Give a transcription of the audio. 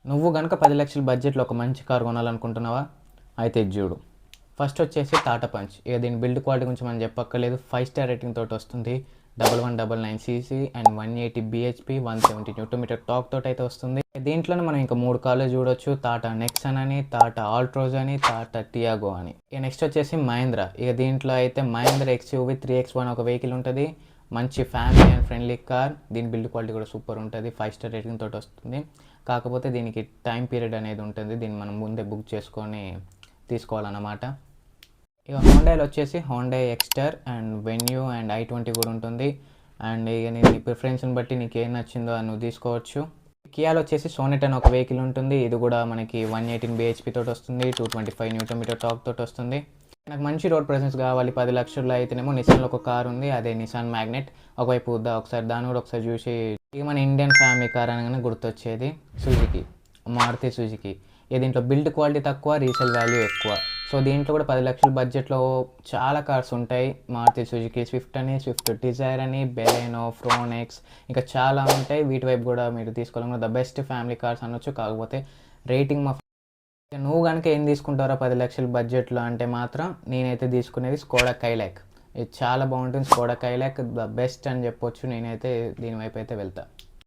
నువ్వు గనుక 10,00,000 బడ్జెట్‌లో ఒక మంచి కార్ కొనాలనుకుంటున్నావా? అయితే ఇది జూడు. ఫస్ట్ వచ్చేసి టాటా పంచ్. ఇక దీని బిల్డ్ క్వాలిటీ గురించి మనం చెప్పక్కర్లేదు. 5 స్టార్ రేటింగ్ తోటి వస్తుంది. 1199 CC and 180 BHP, 170 newton meter torque తోటి అయితే వస్తుంది. దీంట్లోనే మనం ఇంకా 3 కార్లు చూడొచ్చు. టాటా నెక్సన్ అని, టాటా ఆల్ట్రోజ్ అని, టాటా టియాగో అని. ఇక నెక్స్ట్ వచ్చేసి మహీంద్రా. ఇక దీంట్లో అయితే మహీంద్రా ఎక్స్‌యూవీ 3X1 ఒక వెహికల్ ఉంటుంది. మంచి ఫ్యామిలీ అండ్ ఫ్రెండ్లీ కార్. దీని బిల్డ్ క్వాలిటీ కూడా సూపర్ ఉంటుంది. 5 స్టార్ రేటింగ్ తోటి వస్తుంది. కాకపోతే దీనికి టైం పీరియడ్ అనేది ఉంటుంది. దీన్ని మనం ముందే బుక్ చేసుకొని తీసుకోవాలన్నమాట. ఇక హోండాలో వచ్చేసి Honda Exter and venue and I20 కూడా ఉంటుంది. అండ్ ఇక నీ ప్రిఫరెన్స్ని బట్టి నీకు ఏం నచ్చిందో అది నువ్వు తీసుకోవచ్చు. కియాలో వచ్చేసి సోనెట్ అని ఒక వెహికల్ ఉంటుంది. ఇది కూడా మనకి 118 బీహెచ్‌పీ తోటి వస్తుంది. 225 న్యూటన్ మీటర్ టార్క్ తోటి వస్తుంది. నాకు మంచి రోడ్ ప్రెజెన్స్ కావాలి 10,00,000 అయితేనేమో నిసాన్లో ఒక కార్ ఉంది. అదే నిసాన్ మ్యాగ్నెట్. ఒకవైపు ఒకసారి దాన్ని కూడా ఒకసారి చూసి ఇక మన ఇండియన్ ఫ్యామిలీ కార్ అనగానే గుర్తొచ్చేది సుజుకి, మారుతి సుజుకి. ఇక దీంట్లో బిల్డ్ క్వాలిటీ తక్కువ, రీసేల్ వాల్యూ ఎక్కువ. సో దీంట్లో కూడా 10,00,000 బడ్జెట్లో చాలా కార్స్ ఉంటాయి. మారుతి సుజుకి స్విఫ్ట్ అని, స్విఫ్ట్ డిజైర్ అని, బెలెనో, ఫ్రోనెక్స్ ఇంకా చాలా ఉంటాయి. వీటి వైపు కూడా మీరు తీసుకోవాలన్నా ద బెస్ట్ ఫ్యామిలీ కార్స్ అనొచ్చు. కాకపోతే రేటింగ్ నువ్వు కనుక ఏం తీసుకుంటారో 10,00,000 బడ్జెట్లో అంటే మాత్రం నేనైతే తీసుకునేది స్కోడా కైలాక్. ఇది చాలా బాగుంటుంది. స్కోడా కైలాక్ ద బెస్ట్ అని చెప్పొచ్చు. నేనైతే దీని వైపు అయితే వెళ్తాను.